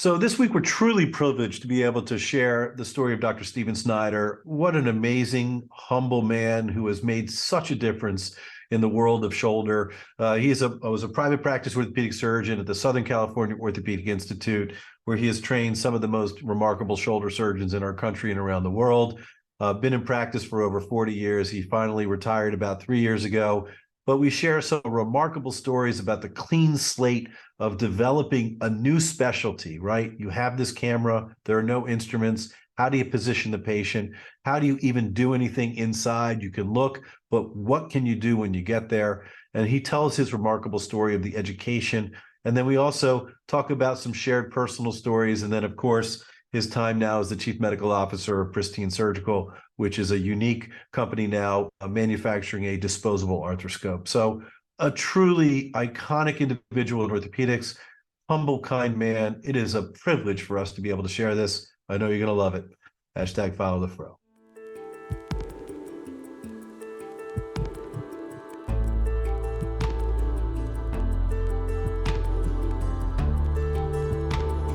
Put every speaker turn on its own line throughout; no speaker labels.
So this week, we're truly privileged to be able to share the story of Dr. Stephen Snyder. What an amazing, humble man who has made such a difference in the world of shoulder. He was a private practice orthopedic surgeon at the Southern California Orthopedic Institute, where he has trained some of the most remarkable shoulder surgeons in our country and around the world. Been in practice for over 40 years. He finally retired about 3 years ago. But we share some remarkable stories about the clean slate of developing a new specialty, right? You have this camera, there are no instruments. How do you position the patient? How do you even do anything inside? You can look, but what can you do when you get there? And he tells his remarkable story of the education. And then we also talk about some shared personal stories. And then, of course, his time now as the chief medical officer of Pristine Surgical, which is a unique company now manufacturing a disposable arthroscope. So a truly iconic individual in orthopedics, humble, kind man. It is a privilege for us to be able to share this. I know you're going to love it. Hashtag follow the fro.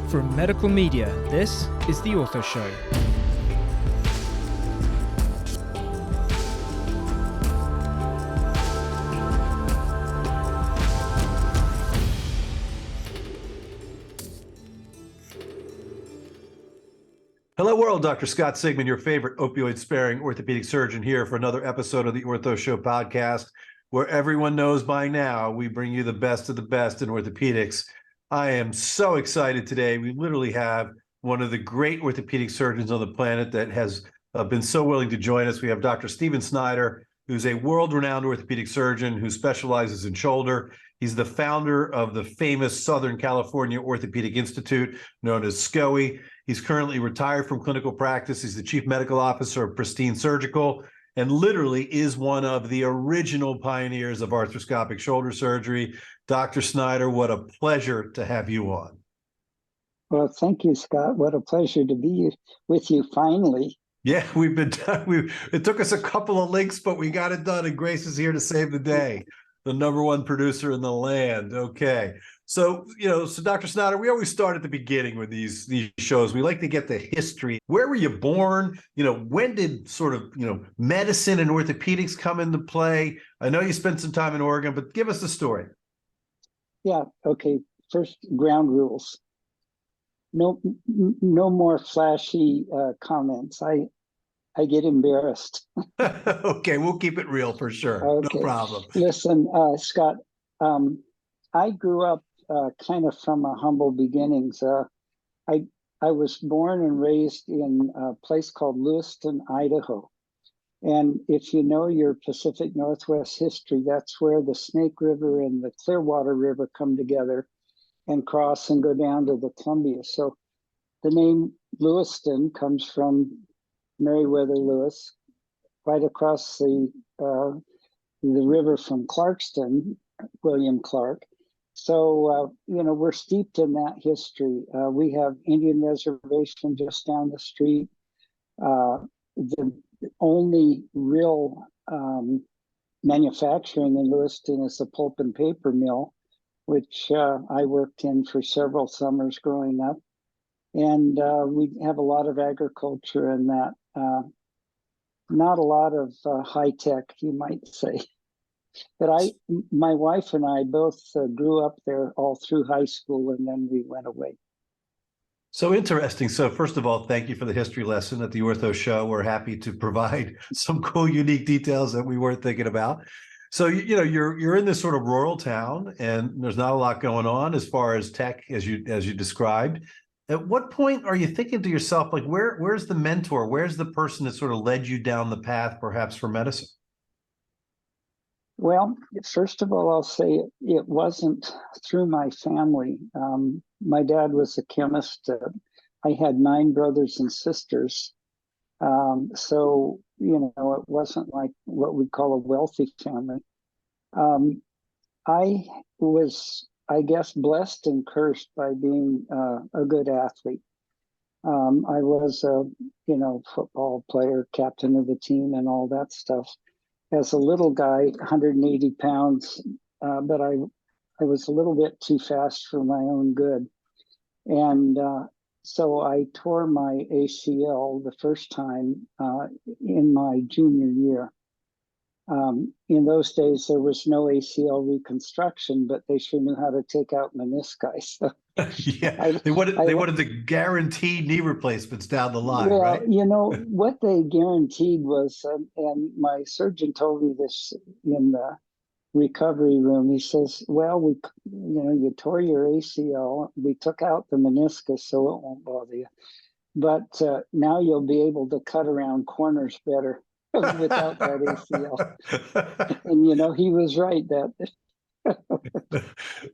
From Medical Media, this is The Ortho Show.
Hello, world. Dr. Scott Sigman, your favorite opioid-sparing orthopedic surgeon, here for another episode of the Ortho Show podcast, where everyone knows by now we bring you the best of the best in orthopedics. I am so excited today. We literally have one of the great orthopedic surgeons on the planet that has been so willing to join us. We have Dr. Stephen Snyder, who's a world-renowned orthopedic surgeon who specializes in shoulder. He's the founder of the famous Southern California Orthopedic Institute, known as SCOE. He's currently retired from clinical practice. He's the chief medical officer of Pristine Surgical, and literally is one of the original pioneers of arthroscopic shoulder surgery. Dr. Snyder, what a pleasure to have you on.
Well, thank you, Scott. What a pleasure to be with you finally.
Yeah, we've been done. It took us a couple of links, but we got it done, and Grace is here to save the day. The number one producer in the land. Okay. So, Dr. Snyder, we always start at the beginning with these shows. We like to get the history. Where were you born? When did sort of, medicine and orthopedics come into play? I know you spent some time in Oregon, but give us the story.
Yeah. Okay. First, ground rules. No more flashy comments. I get embarrassed.
Okay, we'll keep it real for sure.
Okay.
No problem.
Listen, Scott, I grew up kind of from a humble beginnings. I was born and raised in a place called Lewiston, Idaho. And if you know your Pacific Northwest history, that's where the Snake River and the Clearwater River come together and cross and go down to the Columbia. So the name Lewiston comes from Meriwether Lewis, right across the river from Clarkston, William Clark. So, we're steeped in that history. We have Indian reservation just down the street. The only real manufacturing in Lewiston is the pulp and paper mill, which I worked in for several summers growing up. And we have a lot of agriculture in that. Not a lot of high tech, you might say. But my wife and I both grew up there all through high school, and then we went away.
So interesting. So first of all, thank you for the history lesson at the Ortho Show. We're happy to provide some cool, unique details that we weren't thinking about. So, you're in this sort of rural town, and there's not a lot going on as far as tech as you described. At what point are you thinking to yourself, like, where's the mentor? Where's the person that sort of led you down the path, perhaps, for medicine?
Well, first of all, I'll say it wasn't through my family. My dad was a chemist. I had 9 brothers and sisters. So, it wasn't like what we call a wealthy family. I was, I guess, blessed and cursed by being a good athlete. I was a, football player, captain of the team, and all that stuff. As a little guy, 180 pounds, but I was a little bit too fast for my own good. And so I tore my ACL the first time in my junior year. In those days, there was no ACL reconstruction, but they sure knew how to take out menisci. So
Yeah,
I,
they
I,
wanted the guaranteed knee replacements down the line,
well,
right?
what they guaranteed was, and my surgeon told me this in the recovery room. He says, "Well, you tore your ACL. We took out the meniscus, so it won't bother you. But now you'll be able to cut around corners better without that ACL." And he was right. That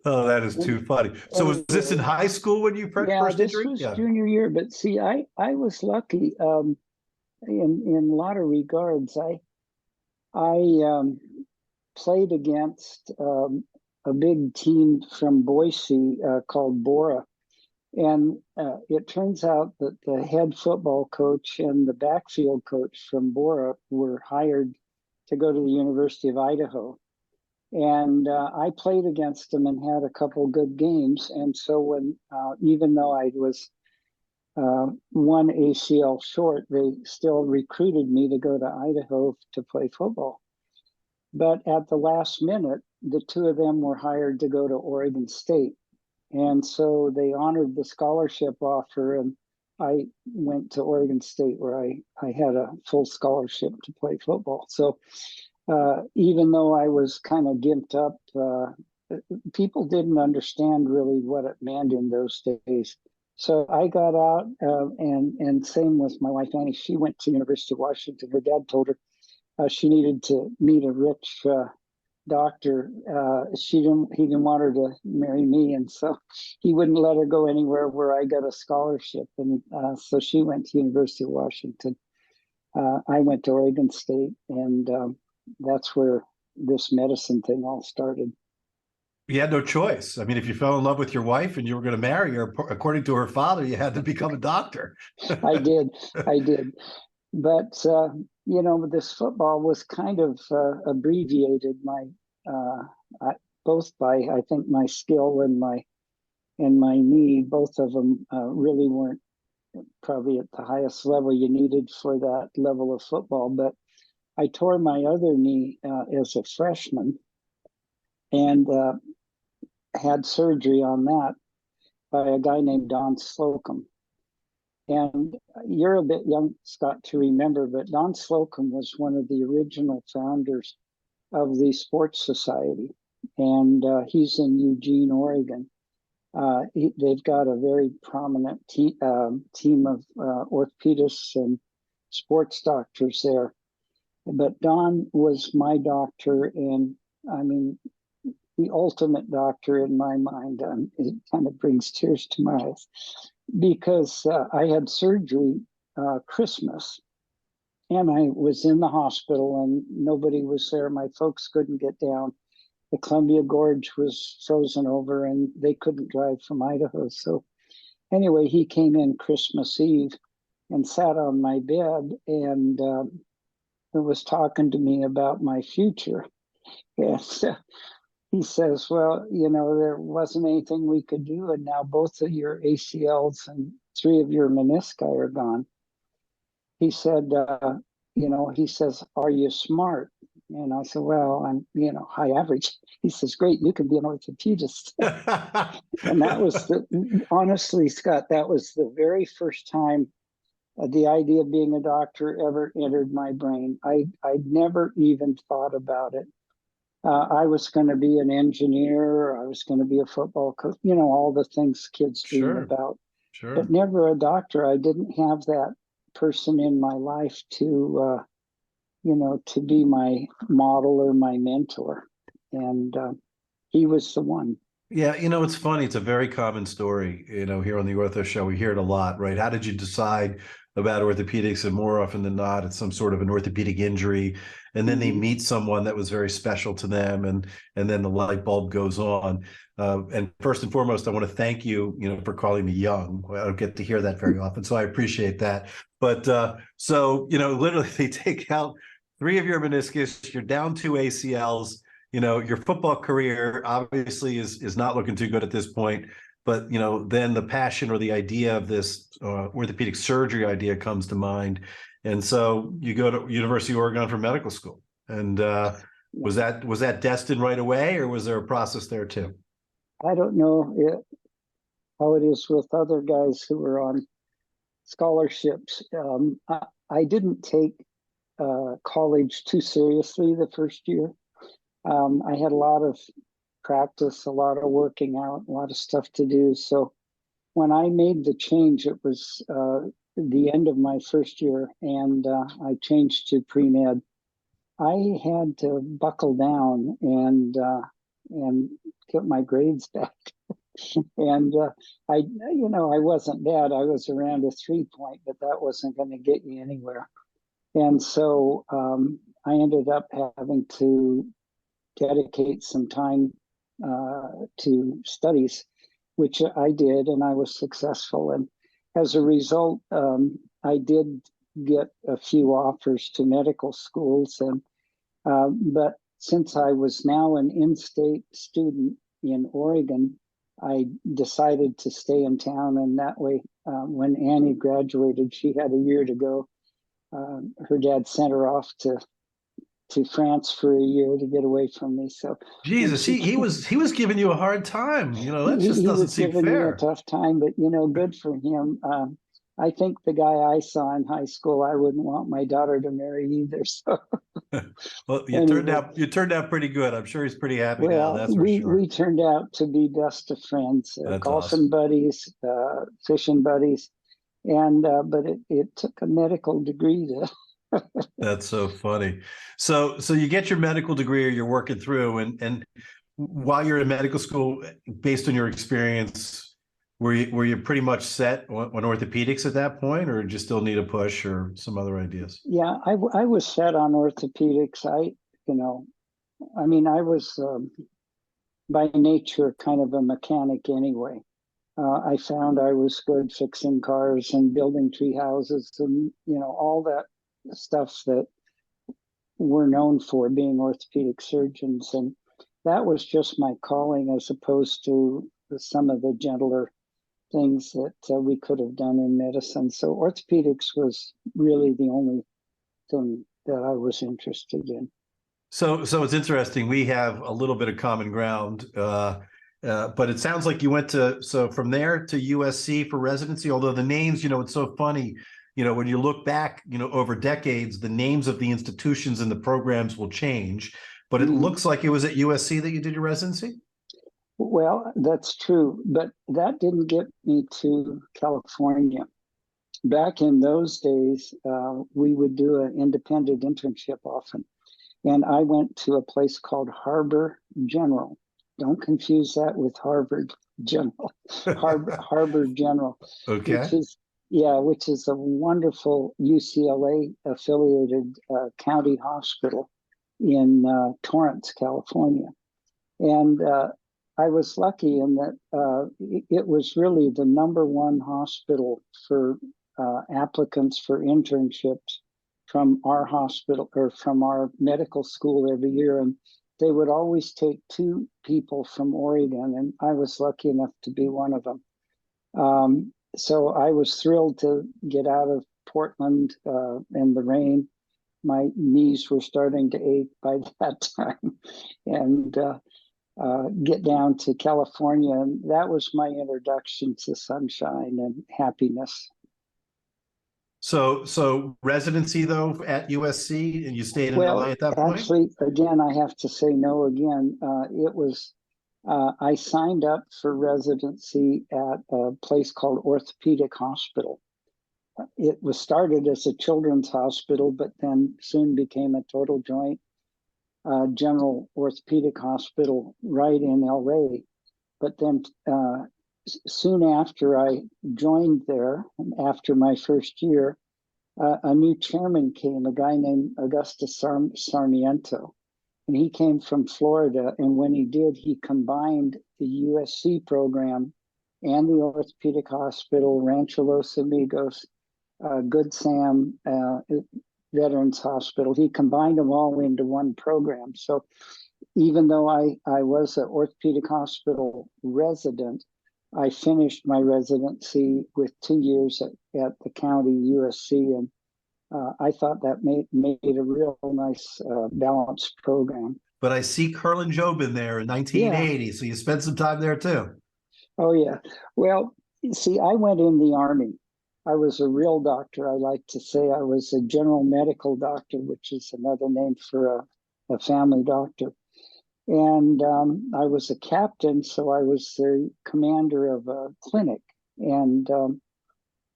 Oh, that is too funny. So was this in
anyway,
high school when you
yeah,
first
this
injury?
was
Yeah.
junior year. But see, I was lucky in a lot of regards. I played against a big team from Boise called Bora. And it turns out that the head football coach and the backfield coach from Bora were hired to go to the University of Idaho. And I played against them and had a couple good games. And so when, even though I was one ACL short, they still recruited me to go to Idaho to play football. But at the last minute, the two of them were hired to go to Oregon State. And so they honored the scholarship offer, and I went to Oregon State where I had a full scholarship to play football. So even though I was kind of gimped up, people didn't understand really what it meant in those days. So I got out, and same with my wife Annie. She went to University of Washington. Her dad told her she needed to meet a rich doctor. He didn't want her to marry me, and so he wouldn't let her go anywhere where I got a scholarship. And so she went to University of Washington. I went to Oregon State, and that's where this medicine thing all started.
You had no choice. I mean, if you fell in love with your wife and you were going to marry her, according to her father, you had to become a doctor.
I did. But this football was kind of abbreviated both by, I think, my skill and my knee. Both of them really weren't probably at the highest level you needed for that level of football. But I tore my other knee as a freshman and had surgery on that by a guy named Don Slocum. And you're a bit young, Scott, to remember, but Don Slocum was one of the original founders of the Sports Society, and he's in Eugene, Oregon. They've got a very prominent team of orthopedists and sports doctors there. But Don was my doctor, and I mean, the ultimate doctor in my mind. It kind of brings tears to my eyes because I had surgery Christmas, and I was in the hospital and nobody was there. My folks couldn't get down. The Columbia Gorge was frozen over and they couldn't drive from Idaho. So anyway, he came in Christmas Eve and sat on my bed and was talking to me about my future. And he says, "Well, there wasn't anything we could do, and now both of your ACLs and 3 of your menisci are gone." He said, he says, "Are you smart?" And I said, "Well, I'm, high average." He says, "Great, you can be an orthopedist." And that was honestly, Scott, that was the very first time the idea of being a doctor ever entered my brain. I'd never even thought about it. I was going to be an engineer. I was going to be a football coach, all the things kids dream about, but never a doctor. I didn't have that person in my life to, to be my model or my mentor. And he was the one.
Yeah, it's funny. It's a very common story, here on the Ortho Show. We hear it a lot, right? How did you decide about orthopedics? And more often than not, it's some sort of an orthopedic injury. And then they meet someone that was very special to them, and then the light bulb goes on. And first and foremost, I want to thank you, for calling me young. I don't get to hear that very often, so I appreciate that. But so, literally they take out 3 of your meniscus, you're down 2 ACLs. Your football career obviously is not looking too good at this point. but then the passion or the idea of this orthopedic surgery idea comes to mind, and so you go to University of Oregon for medical school. And was that destined right away, or was there a process there too?
I don't know how it is with other guys who were on scholarships. I didn't take college too seriously the first year. I had a lot of practice, a lot of working out, a lot of stuff to do. So when I made the change, it was the end of my first year, and I changed to pre-med. I had to buckle down and get my grades back. And I wasn't bad. I was around a 3-point, but that wasn't going to get you anywhere. And so I ended up having to dedicate some time to studies, which I did, and I was successful. And as a result, I did get a few offers to medical schools, and but since I was now an in-state student in Oregon, I decided to stay in town, and that way, when Annie graduated, she had a year to go. Her dad sent her off to France for a year to get away from me. So
Jesus, he was giving you a hard time. That just doesn't seem fair.
He was giving me a tough time, but good for him. I think the guy I saw in high school, I wouldn't want my daughter to marry either. So,
well, you turned out pretty good. I'm sure he's pretty happy now. That's for sure.
We turned out to be best of friends, golfing buddies, fishing buddies, and but it took a medical degree to.
That's so funny. So you get your medical degree, or you're working through, and while you're in medical school, based on your experience, were you pretty much set on orthopedics at that point, or did you still need a push or some other ideas?
Yeah, I was set on orthopedics. I was by nature kind of a mechanic anyway. I found I was good fixing cars and building tree houses and all that stuff that we're known for, being orthopedic surgeons, and that was just my calling, as opposed to some of the gentler things that we could have done in medicine. So orthopedics was really the only thing that I was interested in.
So it's interesting. We have a little bit of common ground, but it sounds like you went from there to USC for residency. Although the names, it's so funny. When you look back, over decades, the names of the institutions and the programs will change. But it looks like it was at USC that you did your residency?
Well, that's true, but that didn't get me to California. Back in those days, we would do an independent internship often. And I went to a place called Harbor General. Don't confuse that with Harvard General. Harbor General.
Okay.
Which is a wonderful UCLA affiliated county hospital in Torrance, California. And I was lucky in that it was really the #1 hospital for applicants for internships from our hospital or from our medical school every year. And they would always take 2 people from Oregon, and I was lucky enough to be one of them. So I was thrilled to get out of Portland in the rain. My knees were starting to ache by that time, and get down to California. And that was my introduction to sunshine and happiness.
So residency, though, at USC, and you stayed in LA at that point?
Actually, again, I have to say no again. It was, I signed up for residency at a place called Orthopedic Hospital. It was started as a children's hospital, but then soon became a total joint general orthopedic hospital right in LA. But then soon after I joined there, after my first year, a new chairman came, a guy named Augustus Sarmiento. And he came from Florida. And when he did, he combined the USC program and the orthopedic hospital, Rancho Los Amigos, Good Sam Veterans Hospital. He combined them all into one program. So even though I was an orthopedic hospital resident, I finished my residency with 2 years at the county USC, and I thought that made a real nice balanced program.
But I see Curlin Job in there in
Yeah.
1980, so you spent some time there too.
Oh, yeah. Well, see, I went in the Army. I was a real doctor. I like to say I was a general medical doctor, which is another name for a family doctor. And I was a captain, so I was the commander of a clinic, and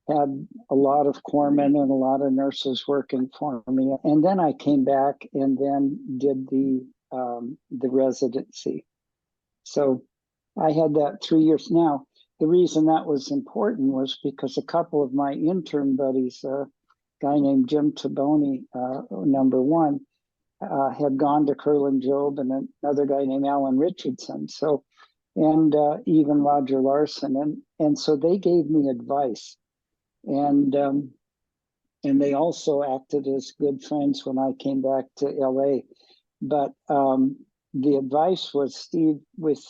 had a lot of corpsmen and a lot of nurses working for me. And then I came back and then did the residency. So I had that 3 years. Now, the reason that was important was because a couple of my intern buddies, a guy named Jim Taboni, number one, had gone to Curlin Job, and another guy named Alan Richardson. So, and even Roger Larson, and so they gave me advice, and they also acted as good friends when I came back to LA. But the advice was, Steve, with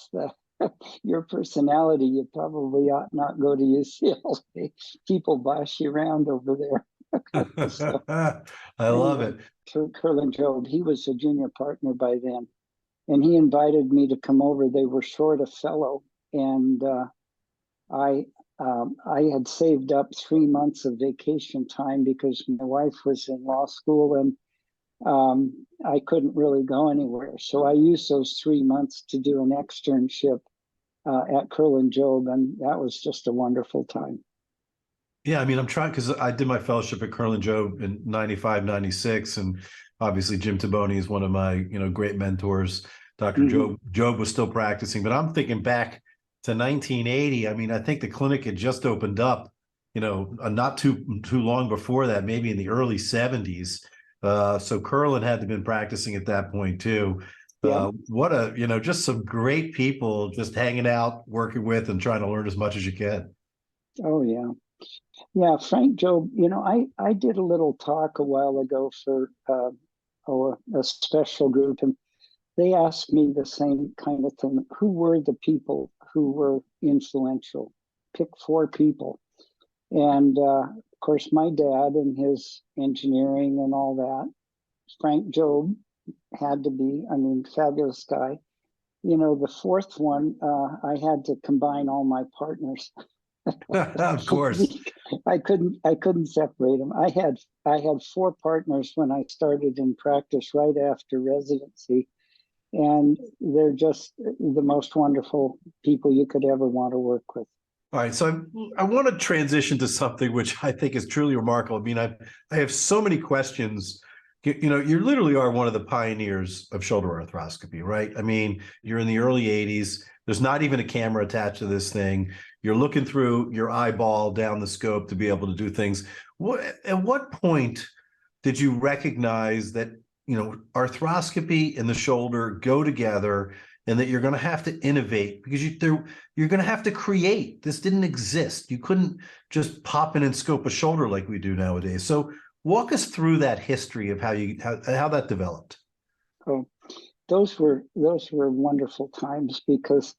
your personality, you probably ought not go to UCLA. People boss you around over there. So,
I love it.
Curlin Job, he was a junior partner by then, and he invited me to come over. They were short a fellow, and I had saved up 3 months of vacation time because my wife was in law school, and I couldn't really go anywhere. So I used those 3 months to do an externship at Curlin Job, and that was just a wonderful time.
Yeah, I mean, I'm trying because I did my fellowship at Curlin Job in 95, 96. And obviously Jim Taboni is one of my, great mentors. Dr. Job was still practicing, but I'm thinking back to 1980. I mean, I think the clinic had just opened up, not too long before that, maybe in the early 70s. So Curlin had to have been practicing at that point too.
Yeah.
What just some great people just hanging out, working with, and trying to learn as much as you can.
Oh, yeah. Yeah, Frank Job, I did a little talk a while ago for a special group, and they asked me the same kind of thing. Who were the people who were influential? Pick 4 people. And of course, my dad and his engineering and all that. Frank Job had to be, fabulous guy. The 4th one, I had to combine all my partners.
Of course.
I couldn't separate them. I had 4 partners when I started in practice right after residency, and they're just the most wonderful people you could ever want to work with.
All right, so I want to transition to something which I think is truly remarkable. I mean, I have so many questions. You literally are one of the pioneers of shoulder arthroscopy, right? I mean, you're in the early 80s. There's not even a camera attached to this thing. You're looking through your eyeball down the scope to be able to do things. At what point did you recognize that, arthroscopy and the shoulder go together, and that you're going to have to innovate because you're going to have to create? This didn't exist. You couldn't just pop in and scope a shoulder like we do nowadays. So walk us through that history of how that developed.
Oh, those were wonderful times because,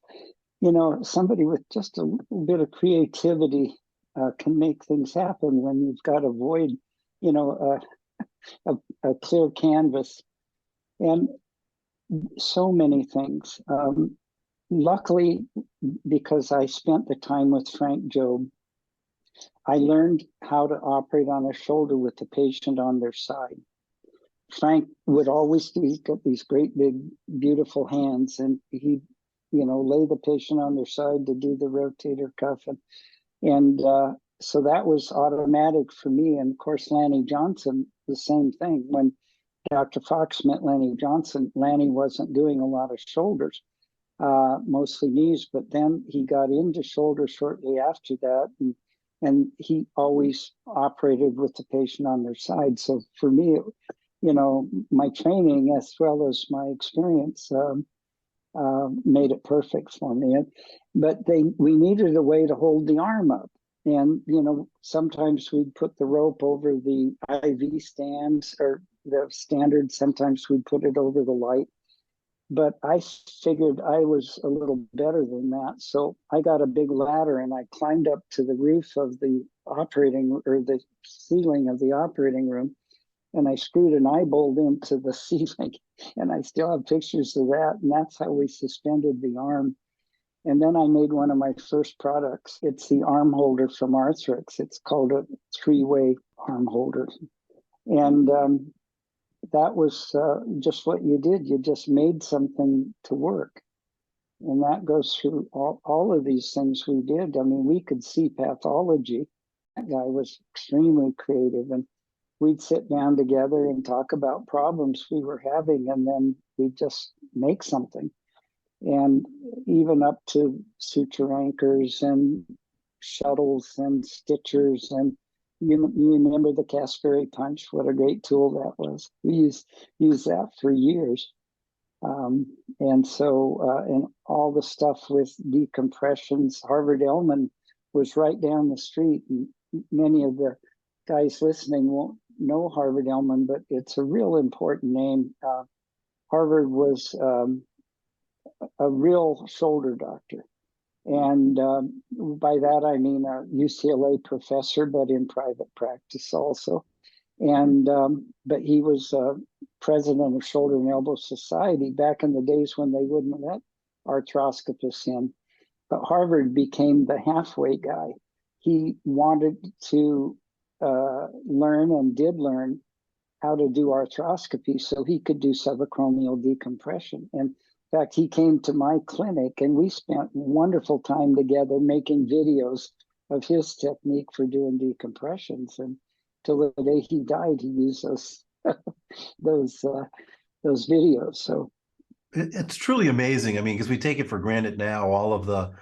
somebody with just a little bit of creativity can make things happen when you've got a void, a clear canvas, and so many things. Luckily, because I spent the time with Frank Job, I learned how to operate on a shoulder with the patient on their side. Frank would always do, he's got these great big beautiful hands, and he'd lay the patient on their side to do the rotator cuff, and so that was automatic for me. And of course, Lanny Johnson, the same thing. When Dr. Fox met Lanny Johnson, Lanny wasn't doing a lot of shoulders, mostly knees, but then he got into shoulders shortly after that, and he always operated with the patient on their side. So for me, my training as well as my experience made it perfect for me. But we needed a way to hold the arm up. And, sometimes we'd put the rope over the IV stands or the standard. Sometimes we'd put it over the light. but I figured I was a little better than that. So I got a big ladder and I climbed up to the roof of the operating or the ceiling of the operating room, and I screwed an eye bolt into the ceiling, and I still have pictures of that. And that's how we suspended the arm. And then I made one of my first products. It's the arm holder from Arthrex. It's called a three-way arm holder. And that was just what you did. You just made something to work. And that goes through all of these things we did. I mean, we could see pathology. That guy was extremely creative. And we'd sit down together and talk about problems we were having, and then we'd just make something. And even up to suture anchors and shuttles and stitchers. And you remember the Caspary punch? What a great tool that was. We used that for years. And all the stuff with decompressions. Harvard Ellman was right down the street. And many of the guys listening won't know Harvard Ellman, but it's a real important name. Harvard was a real shoulder doctor. And by that, I mean a UCLA professor, but in private practice also. And but he was president of Shoulder and Elbow Society back in the days when they wouldn't let arthroscopists in. But Harvard became the halfway guy. He wanted to learn and did learn how to do arthroscopy so he could do subacromial decompression. And in fact, he came to my clinic and we spent wonderful time together making videos of his technique for doing decompressions. And till the day he died, he used those videos. So
it's truly amazing. I mean, because we take it for granted now, all of the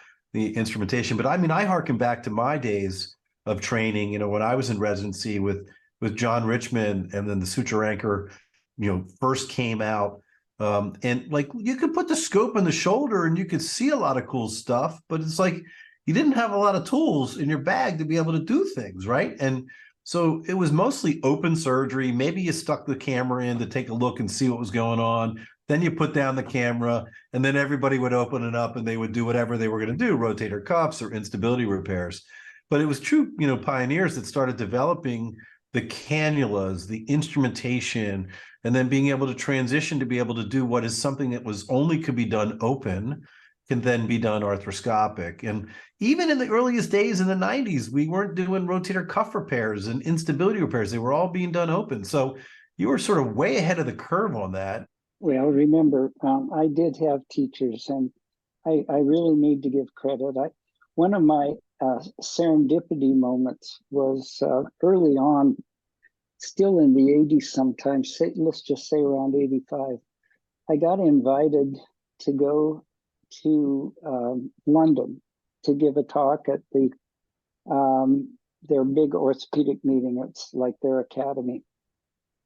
instrumentation. But I mean, I harken back to my days of training, you know, when I was in residency with John Richmond, and then the suture anchor, you know, first came out. And like you could put the scope on the shoulder and you could see a lot of cool stuff, but it's like you didn't have a lot of tools in your bag to be able to do things, right? And so it was mostly open surgery. Maybe you stuck the camera in to take a look and see what was going on. Then you put down the camera, and then everybody would open it up and they would do whatever they were going to do, rotator cuffs or instability repairs. But it was true, you know, pioneers that started developing the cannulas, the instrumentation, and then being able to transition to be able to do what is something that was only could be done open can then be done arthroscopic. And even in the earliest days in the 90s, we weren't doing rotator cuff repairs and instability repairs. They were all being done open. So you were sort of way ahead of the curve on that.
Well, remember, I did have teachers, and I really need to give credit. One of my serendipity moments was early on, still in the 80s sometimes, let's just say around 85, I got invited to go to London to give a talk at their big orthopedic meeting. It's like their academy.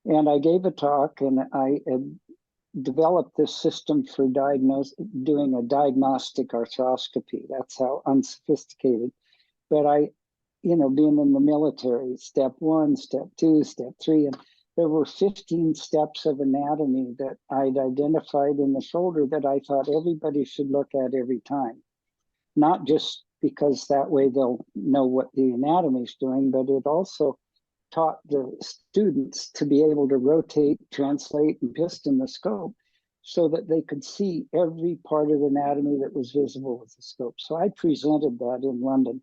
And I gave a talk, and I had developed this system for doing a diagnostic arthroscopy. That's how unsophisticated. But being in the military, step 1, step 2, step 3, and there were 15 steps of anatomy that I'd identified in the shoulder that I thought everybody should look at every time. Not just because that way they'll know what the anatomy is doing, but it also taught the students to be able to rotate, translate, and piston the scope so that they could see every part of the anatomy that was visible with the scope. So I presented that in London.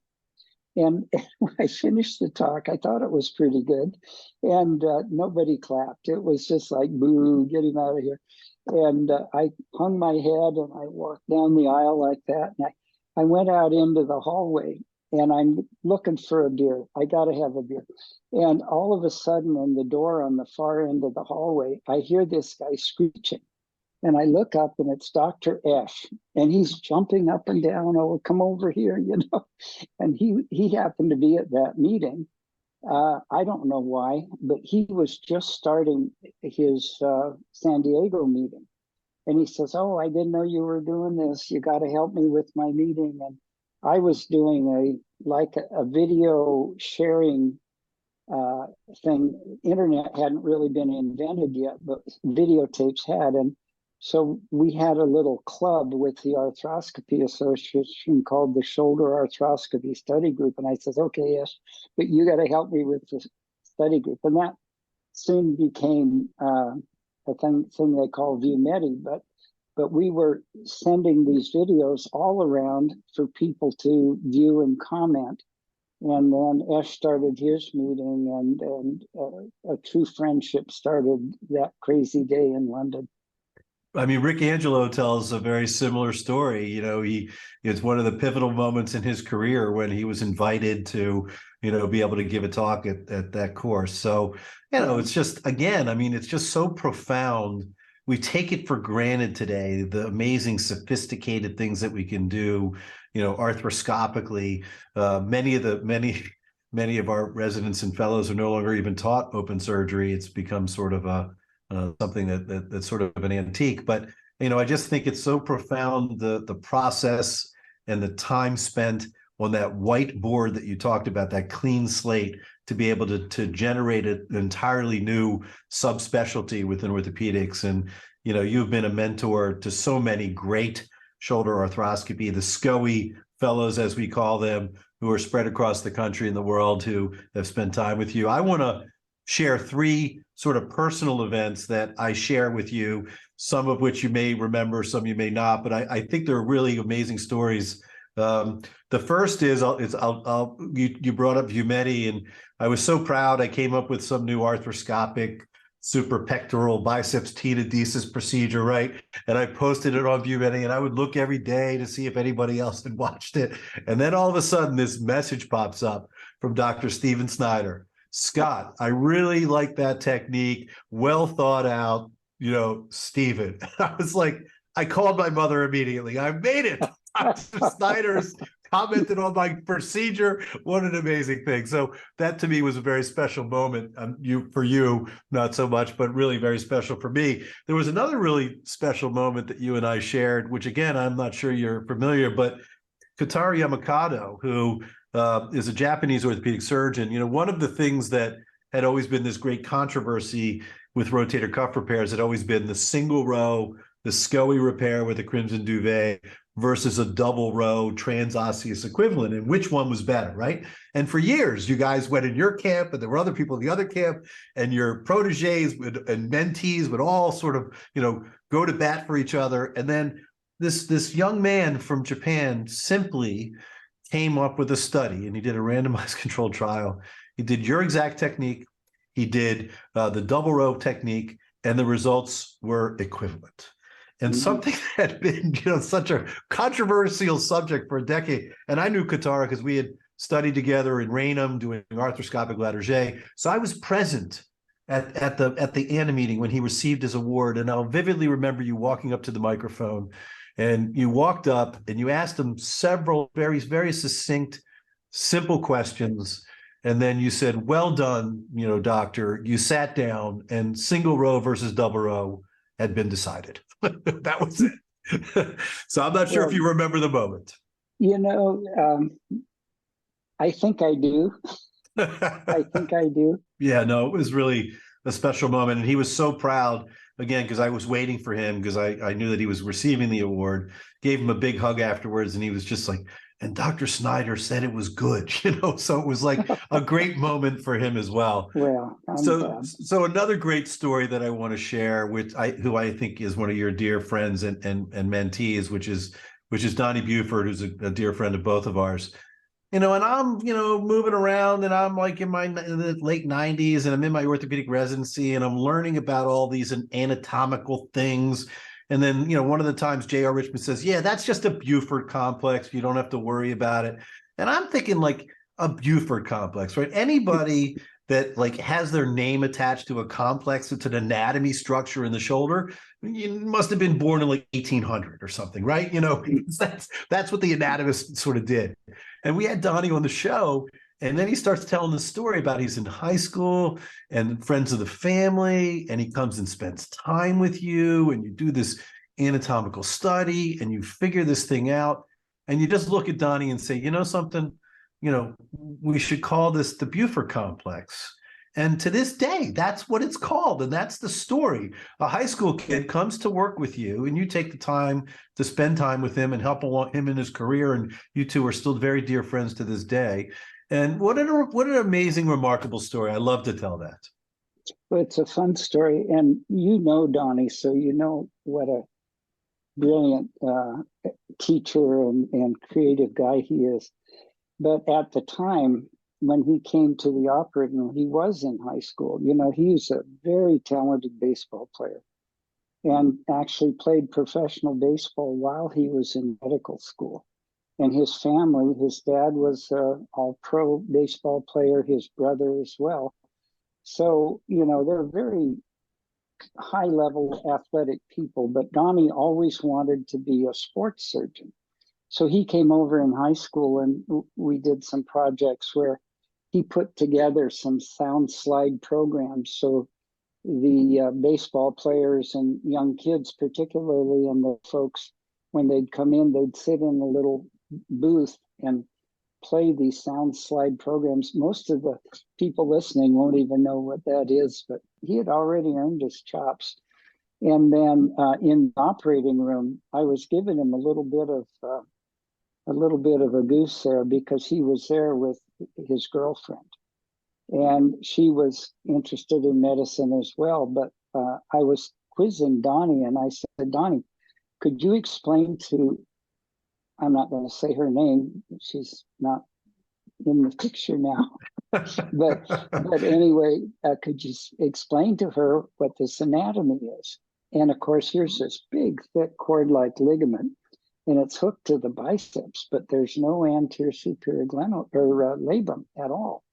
And when I finished the talk, I thought it was pretty good. And nobody clapped. It was just like, boo, get him out of here. And I hung my head and I walked down the aisle like that. And I went out into the hallway and I'm looking for a beer. I got to have a beer. And all of a sudden, in the door on the far end of the hallway, I hear this guy screeching. And I look up and it's Dr. F. And he's jumping up and down, oh, come over here, And he happened to be at that meeting. I don't know why, but he was just starting his San Diego meeting. And he says, oh, I didn't know you were doing this. You got to help me with my meeting. And I was doing a video sharing thing. Internet hadn't really been invented yet, but videotapes had. And So we had a little club with the Arthroscopy Association called the Shoulder Arthroscopy Study Group. And I said, okay, yes, but you got to help me with the study group. And that soon became a thing they call ViewMedi. But we were sending these videos all around for people to view and comment. And then Esh started his meeting, and a true friendship started that crazy day in London.
I mean, Rick Angelo tells a very similar story. It's one of the pivotal moments in his career when he was invited to, be able to give a talk at that course. So, it's just, again, I mean, it's just so profound. We take it for granted today, the amazing, sophisticated things that we can do, arthroscopically. Many of our residents and fellows are no longer even taught open surgery. It's become sort of something that's sort of an antique, but I just think it's so profound, the process and the time spent on that whiteboard that you talked about, that clean slate, to be able to generate an entirely new subspecialty within orthopedics. And you've been a mentor to so many great shoulder arthroscopy, the SCOE fellows, as we call them, who are spread across the country and the world, who have spent time with you. I want to share 3 sort of personal events that I share with you, some of which you may remember, some you may not, but I think they're really amazing stories. The first is you brought up ViewMedi, and I was so proud. I came up with some new arthroscopic suprapectoral biceps tenodesis procedure, right? And I posted it on ViewMedi, and I would look every day to see if anybody else had watched it. And then all of a sudden, this message pops up from Dr. Steven Snyder. Scott, I really like that technique. Well thought out, Steven. I was like, I called my mother immediately. I made it. Dr. Snyder's commented on my procedure. What an amazing thing. So that to me was a very special moment. For you, not so much, but really very special for me. There was another really special moment that you and I shared, which again, I'm not sure you're familiar, but Kotaro Yamakado, who is a Japanese orthopedic surgeon. One of the things that had always been this great controversy with rotator cuff repairs had always been the single row, the SCOE repair with a crimson duvet versus a double row transosseous equivalent, and which one was better, right? And for years, you guys went in your camp, and there were other people in the other camp, and your proteges and mentees would all sort of, go to bat for each other. And then this young man from Japan simply came up with a study, and he did a randomized controlled trial. He did your exact technique. He did the double row technique, and the results were equivalent. And something that had been, such a controversial subject for a decade. And I knew Kotaro because we had studied together in Raynham doing arthroscopic Latarjet. So I was present at the ANA meeting when he received his award. And I'll vividly remember you walking up to the microphone, and you walked up and you asked him several very, very succinct, simple questions. And then you said, well done, doctor. You sat down, and single row versus double row had been decided. That was it. So I'm not sure if you remember the moment.
I think I do. I think I do.
Yeah, no, it was really a special moment. And he was so proud, again, because I was waiting for him, because I knew that he was receiving the award, gave him a big hug afterwards. And he was just like, and Dr. Snyder said it was good, so it was like a great moment for him as well.
Well,
so another great story that I want to share, who I think is one of your dear friends and mentees, which is Donnie Buford, who's a dear friend of both of ours. And I'm, moving around, and I'm like in the late 90s, and I'm in my orthopedic residency, and I'm learning about all these anatomical things. And then, one of the times J.R. Richmond says, yeah, that's just a Buford complex. You don't have to worry about it. And I'm thinking like a Buford complex, right? Anybody that has their name attached to a complex, it's an anatomy structure in the shoulder, you must have been born in 1800 or something, right? That's what the anatomist sort of did. And we had Donnie on the show, and then he starts telling the story about he's in high school and friends of the family, and he comes and spends time with you, and you do this anatomical study, and you figure this thing out, and you just look at Donnie and say, something, we should call this the Buford complex. And to this day, that's what it's called. And that's the story. A high school kid comes to work with you, and you take the time to spend time with him and help along him in his career. And you two are still very dear friends to this day. And what an amazing, remarkable story. I love to tell that.
Well, it's a fun story. And you know Donnie, so you know what a brilliant teacher and creative guy he is. But at the time, when he came to the operating room, he was in high school. You know, he was a very talented baseball player and actually played professional baseball while he was in medical school. And his family, his dad was an all-pro baseball player, his brother as well. So, you know, they're very high-level athletic people, but Donnie always wanted to be a sports surgeon. So he came over in high school and we did some projects where he put together some sound slide programs. So the baseball players and young kids, particularly, and the folks, when they'd come in, they'd sit in a little booth and play these sound slide programs. Most of the people listening won't even know what that is, but he had already earned his chops. And then in the operating room, I was giving him a little bit of a goose there because he was there with his girlfriend, and she was interested in medicine as well. But I was quizzing Donnie, and I said, Donnie, could you explain to, I'm not going to say her name, she's not in the picture now, but anyway, could you explain to her what this anatomy is? And of course, here's this big, thick cord-like ligament, and it's hooked to the biceps, but there's no anterior superior glenoid or labrum at all.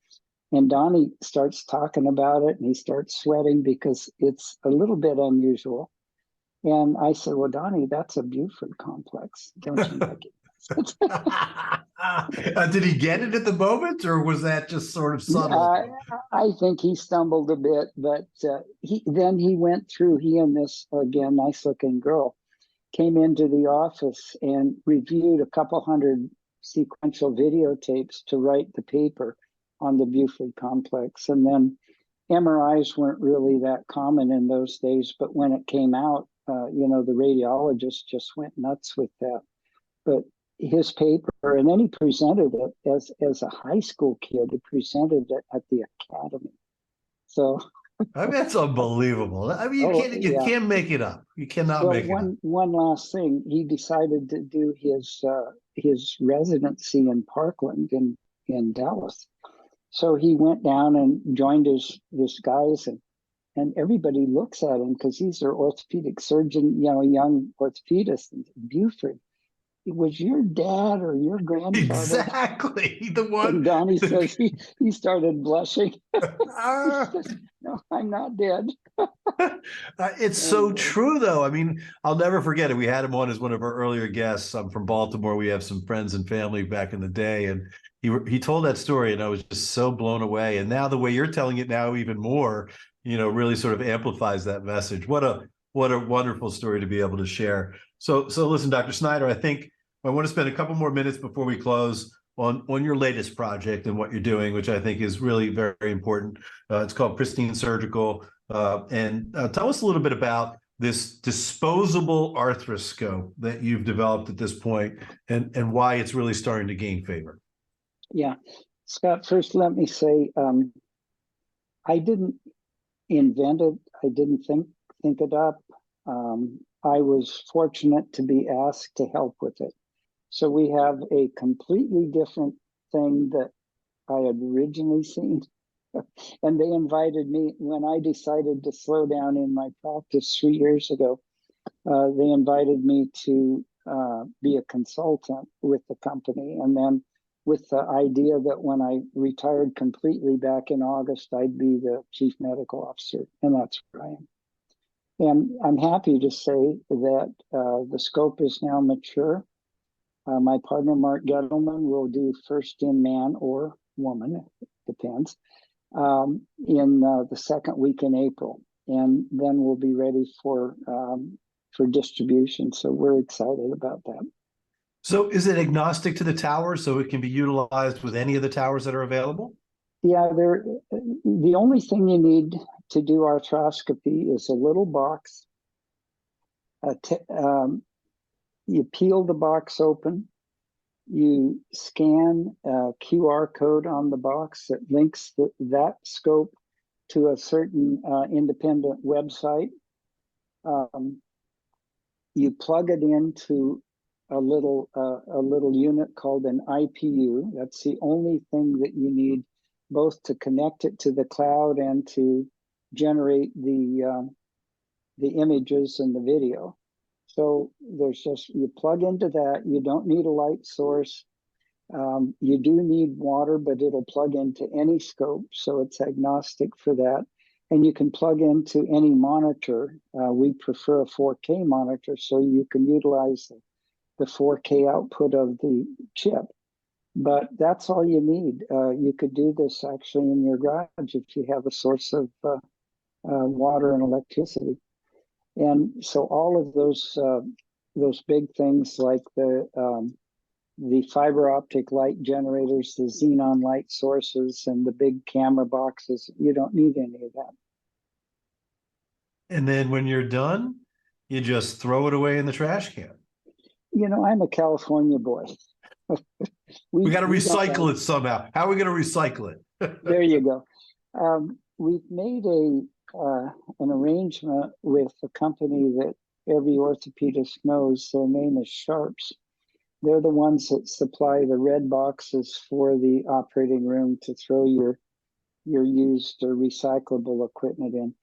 And Donnie starts talking about it, and he starts sweating because it's a little bit unusual. And I said, well, Donnie, that's a Buford complex. Don't you like it?
Did he get it at the moment, or was that just sort of subtle?
I think he stumbled a bit, but he went through, he and this, again, nice looking girl, came into the office and reviewed a couple hundred sequential videotapes to write the paper on the Buford complex. And then MRIs weren't really that common in those days, but when it came out, the radiologist just went nuts with that. But his paper, and then he presented it as a high school kid. He presented it at the academy. So
I mean, that's unbelievable. I mean, you can't make it up. You cannot make it up.
One last thing, he decided to do his residency in Parkland in Dallas. So he went down and joined his guys, and everybody looks at him because he's their orthopedic surgeon, young orthopedist in Buford. Was your dad or your grandfather?
Exactly, the one.
And Donnie says he started blushing. He says, no, I'm not dead.
It's so true, though. I mean, I'll never forget it. We had him on as one of our earlier guests. I'm from Baltimore. We have some friends and family back in the day, and he told that story, and I was just so blown away. And now the way you're telling it now, even more, really sort of amplifies that message. What a wonderful story to be able to share. So listen, Dr. Snyder, I think I want to spend a couple more minutes before we close on your latest project and what you're doing, which I think is really very, very important. It's called Pristine Surgical. And tell us a little bit about this disposable arthroscope that you've developed at this point and why it's really starting to gain favor.
Yeah. Scott, first let me say, I didn't invent it. I didn't think it up. I was fortunate to be asked to help with it. So we have a completely different thing that I had originally seen. And they invited me when I decided to slow down in my practice 3 years ago. They invited me to be a consultant with the company. And then with the idea that when I retired completely back in August, I'd be the chief medical officer. And that's where I am. And I'm happy to say that the scope is now mature. My partner, Mark Gettleman, will do first in man or woman, it depends, in the second week in April. And then we'll be ready for distribution. So we're excited about that.
So is it agnostic to the towers, so it can be utilized with any of the towers that are available?
Yeah, the only thing you need to do arthroscopy is a little box. You peel the box open, you scan a QR code on the box that links that scope to a certain independent website. You plug it into a little unit called an IPU. That's the only thing that you need, both to connect it to the cloud and to generate the images and the video. So you plug into that. You don't need a light source. You do need water, but it'll plug into any scope, so it's agnostic for that. And you can plug into any monitor. We prefer a 4K monitor, so you can utilize the 4K output of the chip. But that's all you need. You could do this actually in your garage if you have a source of water and electricity. And so all of those big things like the fiber optic light generators, the xenon light sources, and the big camera boxes, you don't need any of that.
And then when you're done, you just throw it away in the trash can.
I'm a California boy.
We got to recycle it somehow. How are we going to recycle it?
There you go. We've made an arrangement with a company that every orthopedist knows. Their name is Sharps. They're the ones that supply the red boxes for the operating room to throw your used or recyclable equipment in.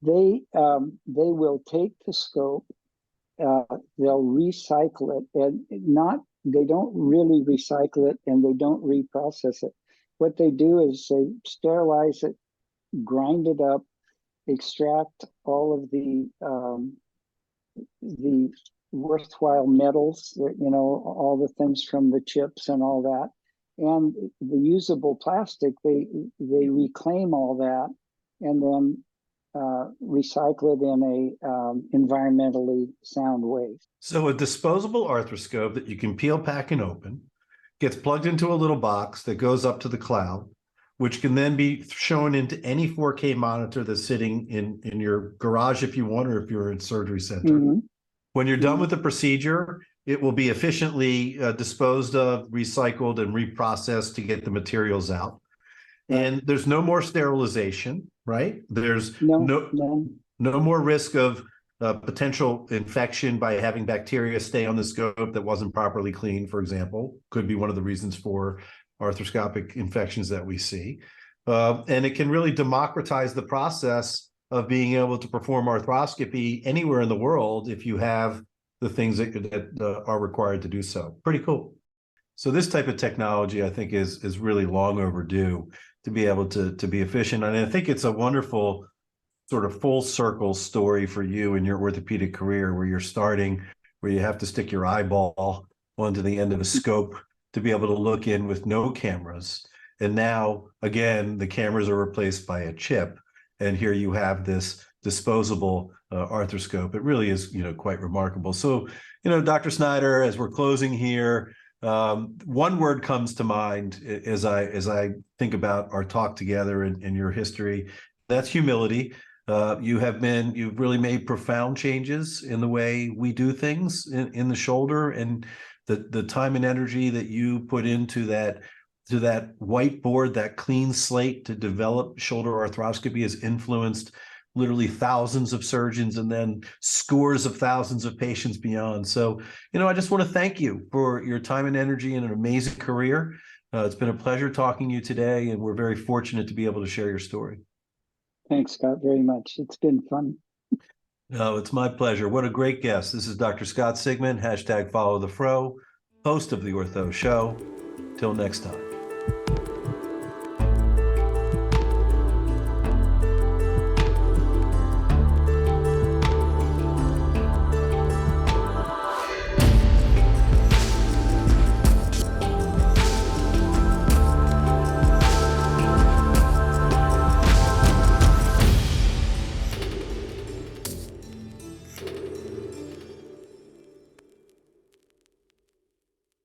They will take the scope, they'll recycle it, and they don't really recycle it, and they don't reprocess it. What they do is they sterilize it, grind it up, extract all of the worthwhile metals, all the things from the chips and all that, and the usable plastic. They reclaim all that and then recycle it in a environmentally sound way.
So a disposable arthroscope that you can peel, pack, and open gets plugged into a little box that goes up to the cloud, which can then be shown into any 4K monitor that's sitting in your garage if you want, or if you're in a surgery center. Mm-hmm. When you're done with the procedure, it will be efficiently disposed of, recycled, and reprocessed to get the materials out. Right. And there's no more sterilization, right? There's no more risk of potential infection by having bacteria stay on the scope that wasn't properly cleaned, for example. Could be one of the reasons for arthroscopic infections that we see. And it can really democratize the process of being able to perform arthroscopy anywhere in the world if you have the things that are required to do so. Pretty cool. So this type of technology, I think, is really long overdue to be able to be efficient. And I think it's a wonderful sort of full circle story for you in your orthopedic career, where you're starting, where you have to stick your eyeball onto the end of a scope to be able to look in with no cameras. And now, again, the cameras are replaced by a chip. And here you have this disposable arthroscope. It really is, quite remarkable. So, Dr. Snyder, as we're closing here, one word comes to mind as I think about our talk together and your history. That's humility. You've really made profound changes in the way we do things in the shoulder, and the time and energy that you put into that whiteboard, that clean slate to develop shoulder arthroscopy has influenced literally thousands of surgeons and then scores of thousands of patients beyond. So, I just want to thank you for your time and energy and an amazing career. It's been a pleasure talking to you today, and we're very fortunate to be able to share your story.
Thanks, Scott, very much. It's been fun.
No, it's my pleasure. What a great guest. This is Dr. Scott Sigman, #FollowTheFro, host of The Ortho Show. Till next time.